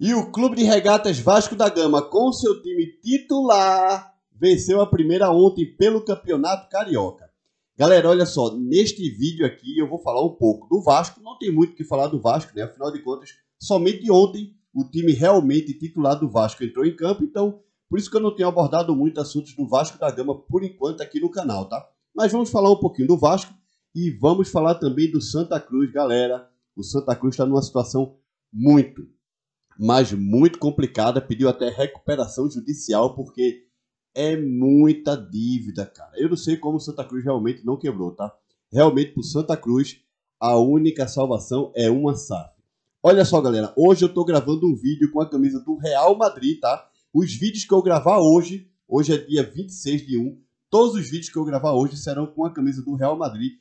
E o Clube de Regatas Vasco da Gama, com seu time titular, venceu a primeira ontem pelo Campeonato Carioca. Galera, olha só, neste vídeo aqui eu vou falar um pouco do Vasco. Não tem muito o que falar do Vasco, né? Afinal de contas, somente ontem o time realmente titular do Vasco entrou em campo. Então, por isso que eu não tenho abordado muito assuntos do Vasco da Gama por enquanto aqui no canal, tá? Mas vamos falar um pouquinho do Vasco e vamos falar também do Santa Cruz, galera. O Santa Cruz está numa situação muito complicada, pediu até recuperação judicial, porque é muita dívida, cara. Eu não sei como o Santa Cruz realmente não quebrou, tá? Realmente, pro Santa Cruz, a única salvação é uma SAF. Olha só, galera, hoje eu tô gravando um vídeo com a camisa do Real Madrid, tá? Os vídeos que eu gravar hoje é dia 26 de 1, todos os vídeos que eu gravar hoje serão com a camisa do Real Madrid,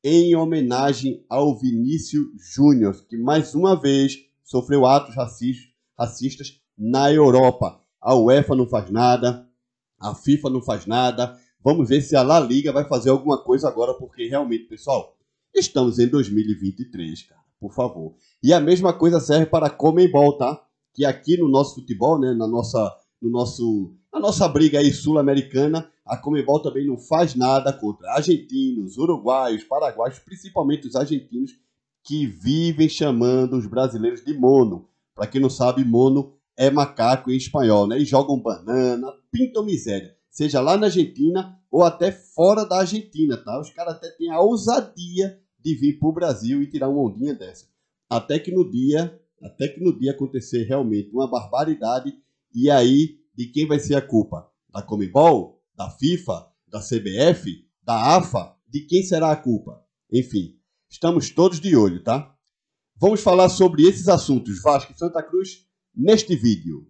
em homenagem ao Vinícius Júnior, que mais uma vez sofreu atos racistas na Europa. A UEFA não faz nada, a FIFA não faz nada. Vamos ver se a La Liga vai fazer alguma coisa agora, porque realmente, pessoal, estamos em 2023, cara, por favor. E a mesma coisa serve para a Conmebol, tá? Que aqui no nosso futebol, né, na nossa briga aí sul-americana, a Conmebol também não faz nada contra argentinos, uruguaios, paraguaios, principalmente os argentinos, que vivem chamando os brasileiros de mono. Para quem não sabe, mono é macaco em espanhol, né? E jogam banana, pintam miséria. Seja lá na Argentina ou até fora da Argentina, tá? Os caras até têm a ousadia de vir pro Brasil e tirar uma ondinha dessa. Até que no dia acontecer realmente uma barbaridade, e aí, de quem vai ser a culpa? Da Conmebol? Da FIFA? Da CBF? Da AFA? De quem será a culpa? Enfim, estamos todos de olho, tá? Vamos falar sobre esses assuntos, Vasco e Santa Cruz, neste vídeo.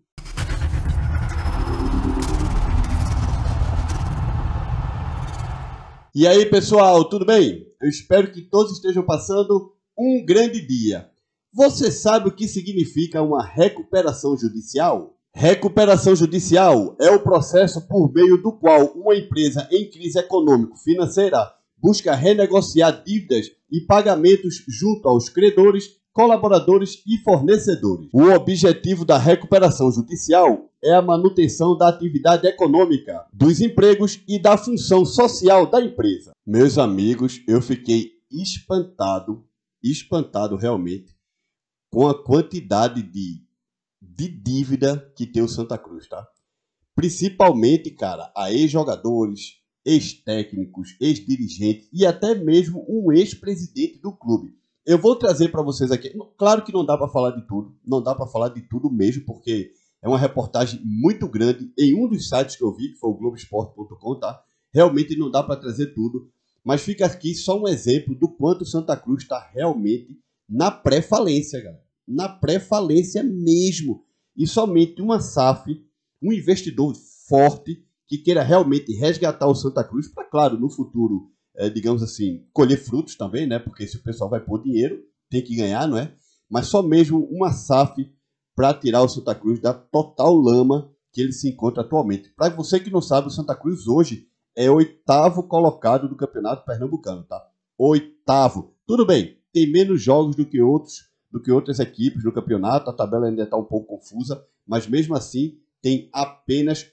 E aí, pessoal, tudo bem? Eu espero que todos estejam passando um grande dia. Você sabe o que significa uma recuperação judicial? Recuperação judicial é o processo por meio do qual uma empresa em crise econômico-financeira busca renegociar dívidas e pagamentos junto aos credores, colaboradores e fornecedores. O objetivo da recuperação judicial é a manutenção da atividade econômica, dos empregos e da função social da empresa. Meus amigos, eu fiquei espantado realmente com a quantidade de dívida que tem o Santa Cruz, tá? Principalmente, cara, a ex-jogadores, ex-técnicos, ex-dirigentes e até mesmo um ex-presidente do clube. Eu vou trazer para vocês aqui, claro que não dá para falar de tudo, não dá para falar de tudo mesmo, porque é uma reportagem muito grande em um dos sites que eu vi, que foi o Globoesporte.com, tá? Realmente não dá para trazer tudo, mas fica aqui só um exemplo do quanto o Santa Cruz está realmente na pré-falência, galera. Na pré-falência mesmo. E somente uma SAF, um investidor forte, que queira realmente resgatar o Santa Cruz, para, claro, no futuro, digamos assim, colher frutos também, né? Porque se o pessoal vai pôr dinheiro, tem que ganhar, não é? Mas só mesmo uma SAF para tirar o Santa Cruz da total lama que ele se encontra atualmente. Para você que não sabe, o Santa Cruz hoje é o 8º colocado do Campeonato Pernambucano, tá? 8º. Tudo bem, tem menos jogos do que outras equipes no campeonato, a tabela ainda está um pouco confusa, mas mesmo assim está apenas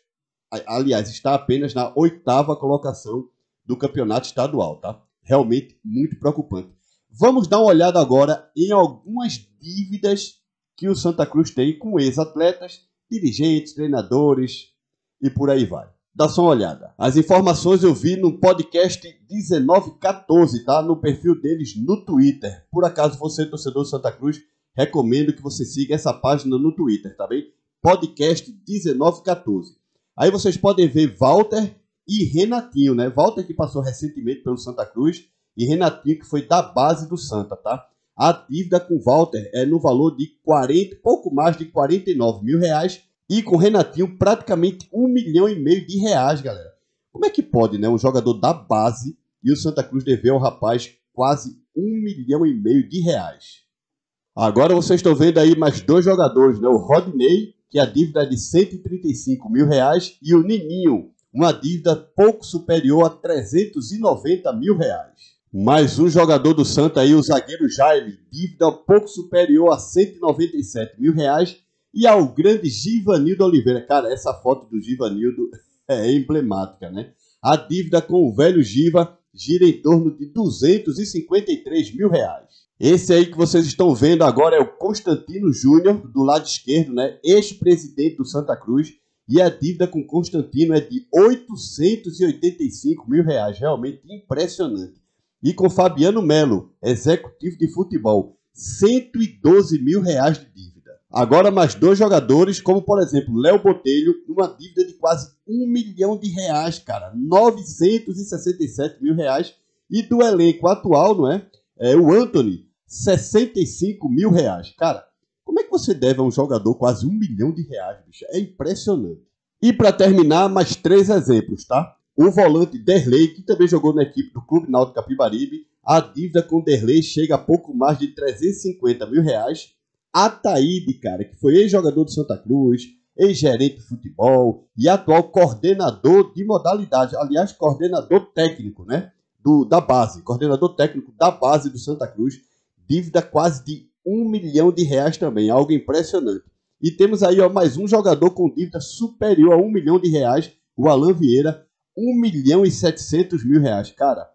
na 8ª colocação do campeonato estadual, tá? Realmente muito preocupante. Vamos dar uma olhada agora em algumas dívidas que o Santa Cruz tem com ex-atletas, dirigentes, treinadores e por aí vai. Dá só uma olhada. As informações eu vi no podcast 1914, tá? No perfil deles no Twitter. Por acaso você é torcedor do Santa Cruz, recomendo que você siga essa página no Twitter, tá bem? Podcast 1914. Aí vocês podem ver Walter e Renatinho, né? Walter que passou recentemente pelo Santa Cruz e Renatinho que foi da base do Santa, tá? A dívida com Walter é no valor de pouco mais de 49 mil reais. E com o Renatinho, praticamente R$1,5 milhão de reais, galera. Como é que pode, né? Um jogador da base e o Santa Cruz dever ao rapaz quase R$1,5 milhão de reais. Agora vocês estão vendo aí mais dois jogadores, né? O Rodinei, que a dívida é de R$135 mil, e o Nininho, uma dívida pouco superior a R$390 mil. Mais um jogador do Santa aí, o zagueiro Jaime, dívida pouco superior a R$197 mil. e ao grande Givanildo Oliveira. Cara, essa foto do Givanildo é emblemática, né? A dívida com o velho Giva gira em torno de 253 mil reais. Esse aí que vocês estão vendo agora é o Constantino Júnior, do lado esquerdo, né? Ex-presidente do Santa Cruz. E a dívida com Constantino é de 885 mil reais. Realmente impressionante. E com Fabiano Melo, executivo de futebol, 112 mil reais de dívida. Agora mais dois jogadores, como por exemplo Léo Botelho, uma dívida de quase 1 milhão de reais, cara. 967 mil reais. E do elenco atual, não é? O Anthony, 65 mil reais. Cara, como é que você deve a um jogador quase 1 milhão de reais, bicho? É impressionante. E para terminar, mais 3 exemplos, tá? O volante Derlei, que também jogou na equipe do Clube Náutico Capibaribe, a dívida com Derlei chega a pouco mais de 350 mil reais. Ataíde, cara, que foi ex-jogador do Santa Cruz, ex-gerente de futebol e atual coordenador de modalidade. Aliás, coordenador técnico, né? Da base, coordenador técnico da base do Santa Cruz. Dívida quase de 1 milhão de reais também, algo impressionante. E temos aí mais um jogador com dívida superior a 1 milhão de reais, o Alan Vieira, 1 milhão e 700 mil reais. Cara,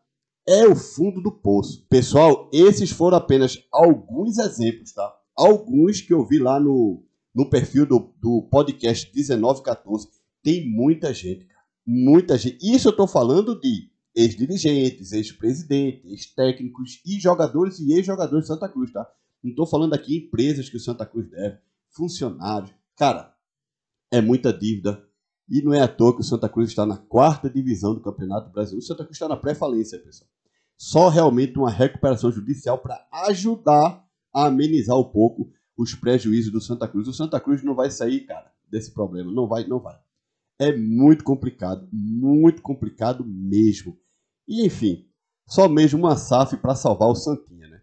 é o fundo do poço. Pessoal, esses foram apenas alguns exemplos, tá? Alguns que eu vi lá no perfil do podcast 1914. Tem muita gente, cara. Muita gente. Isso eu tô falando de ex-dirigentes, ex-presidentes, ex-técnicos e jogadores e ex-jogadores de Santa Cruz, tá? Não tô falando aqui empresas que o Santa Cruz deve, funcionários. Cara, é muita dívida. E não é à toa que o Santa Cruz está na 4ª divisão do Campeonato Brasileiro. O Santa Cruz está na pré-falência, pessoal. Só realmente uma recuperação judicial para ajudar a amenizar um pouco os prejuízos do Santa Cruz. O Santa Cruz não vai sair, cara, desse problema. Não vai. É muito complicado mesmo. E, enfim, só mesmo uma SAF para salvar o Santinha, né?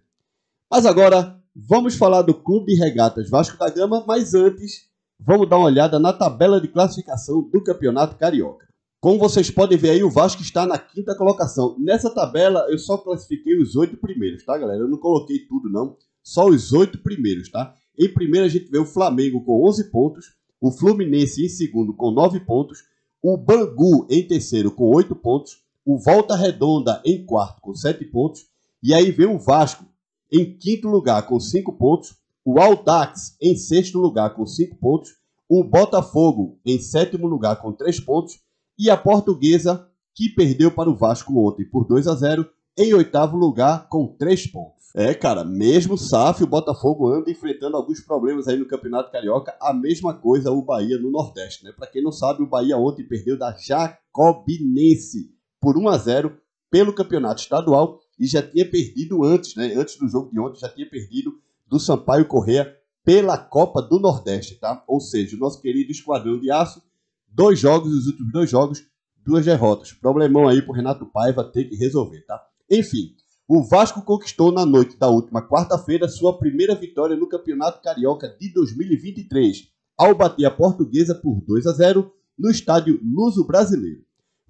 Mas agora, vamos falar do Clube de Regatas Vasco da Gama, mas antes, vamos dar uma olhada na tabela de classificação do Campeonato Carioca. Como vocês podem ver aí, o Vasco está na 5ª colocação. Nessa tabela, eu só classifiquei os 8 primeiros, tá, galera? Eu não coloquei tudo, não. Só os 8 primeiros, tá? Em primeiro, a gente vê o Flamengo com 11 pontos, o Fluminense em segundo com 9 pontos, o Bangu em terceiro com 8 pontos, o Volta Redonda em quarto com 7 pontos, e aí vem o Vasco em 5º lugar com 5 pontos, o Audax em 6º lugar com 5 pontos, o Botafogo em 7º lugar com 3 pontos, e a Portuguesa, que perdeu para o Vasco ontem por 2-0, em 8º lugar com 3 pontos. Cara, mesmo SAF, o Botafogo anda enfrentando alguns problemas aí no Campeonato Carioca. A mesma coisa o Bahia no Nordeste, né? Para quem não sabe, o Bahia ontem perdeu da Jacobinense por 1-0 pelo Campeonato Estadual e já tinha perdido antes, né? Antes do jogo de ontem, já tinha perdido do Sampaio Corrêa pela Copa do Nordeste, tá? Ou seja, o nosso querido Esquadrão de Aço, 2 jogos, os últimos 2 jogos, 2 derrotas. Problemão aí pro Renato Paiva ter que resolver, tá? Enfim, o Vasco conquistou na noite da última quarta-feira sua primeira vitória no Campeonato Carioca de 2023, ao bater a Portuguesa por 2-0 no estádio Luso Brasileiro.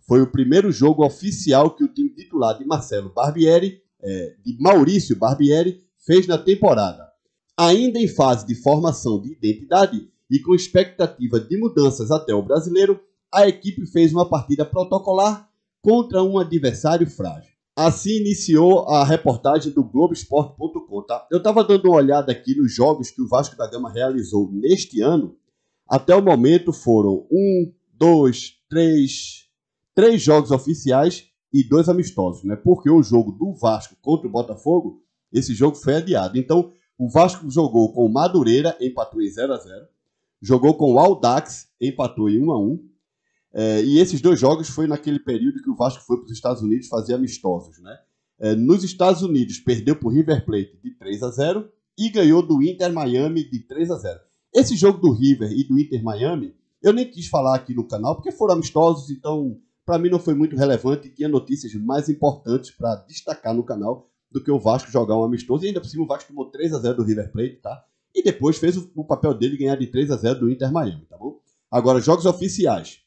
Foi o primeiro jogo oficial que o time titular de Maurício Barbieri, fez na temporada. Ainda em fase de formação de identidade e com expectativa de mudanças até o Brasileiro, a equipe fez uma partida protocolar contra um adversário frágil. Assim iniciou a reportagem do Globoesporte.com, tá? Eu estava dando uma olhada aqui nos jogos que o Vasco da Gama realizou neste ano. Até o momento foram 3 jogos oficiais e 2 amistosos, né? Porque o jogo do Vasco contra o Botafogo, esse jogo foi adiado. Então, o Vasco jogou com o Madureira, empatou em 0-0. Jogou com o Audax, empatou em 1-1. E esses 2 jogos foi naquele período que o Vasco foi para os Estados Unidos fazer amistosos, né? Nos Estados Unidos, perdeu para o River Plate de 3-0 e ganhou do Inter Miami de 3-0. Esse jogo do River e do Inter Miami, eu nem quis falar aqui no canal, porque foram amistosos, então para mim não foi muito relevante e tinha notícias mais importantes para destacar no canal do que o Vasco jogar um amistoso. E ainda por cima o Vasco tomou 3-0 do River Plate, tá? E depois fez o papel dele ganhar de 3-0 do Inter Miami, tá bom? Agora, jogos oficiais.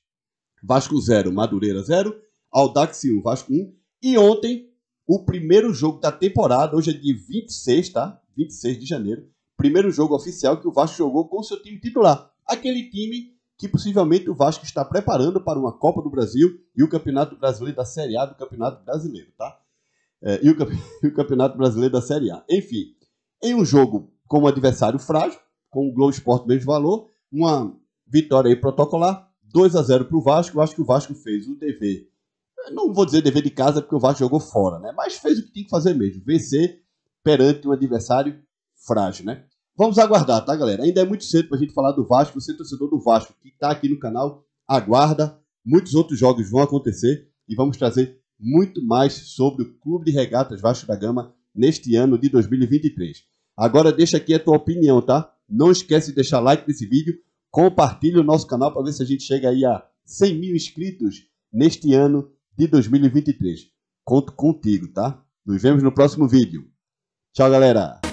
Vasco 0, Madureira 0, Audax 1, Vasco 1. E ontem, o primeiro jogo da temporada, hoje é dia 26, tá? 26 de janeiro. primeiro jogo oficial que o Vasco jogou com seu time titular. Aquele time que possivelmente o Vasco está preparando para uma Copa do Brasil e o Campeonato Brasileiro da Série A do Campeonato Brasileiro, tá? E o Campeonato Brasileiro da Série A. Enfim, em um jogo com um adversário frágil, com o Globo Esporte mesmo valor, uma vitória aí protocolar, 2-0 para o Vasco. Eu acho que o Vasco fez o dever. Não vou dizer dever de casa, porque o Vasco jogou fora, né? Mas fez o que tinha que fazer mesmo, vencer perante um adversário frágil, né? Vamos aguardar, tá, galera? Ainda é muito cedo pra gente falar do Vasco. Você, torcedor do Vasco, que tá aqui no canal, aguarda. Muitos outros jogos vão acontecer e vamos trazer muito mais sobre o Clube de Regatas Vasco da Gama neste ano de 2023. Agora deixa aqui a tua opinião, tá? Não esquece de deixar like nesse vídeo, compartilha o nosso canal para ver se a gente chega aí a 100 mil inscritos neste ano de 2023. Conto contigo, tá? Nos vemos no próximo vídeo. Tchau, galera!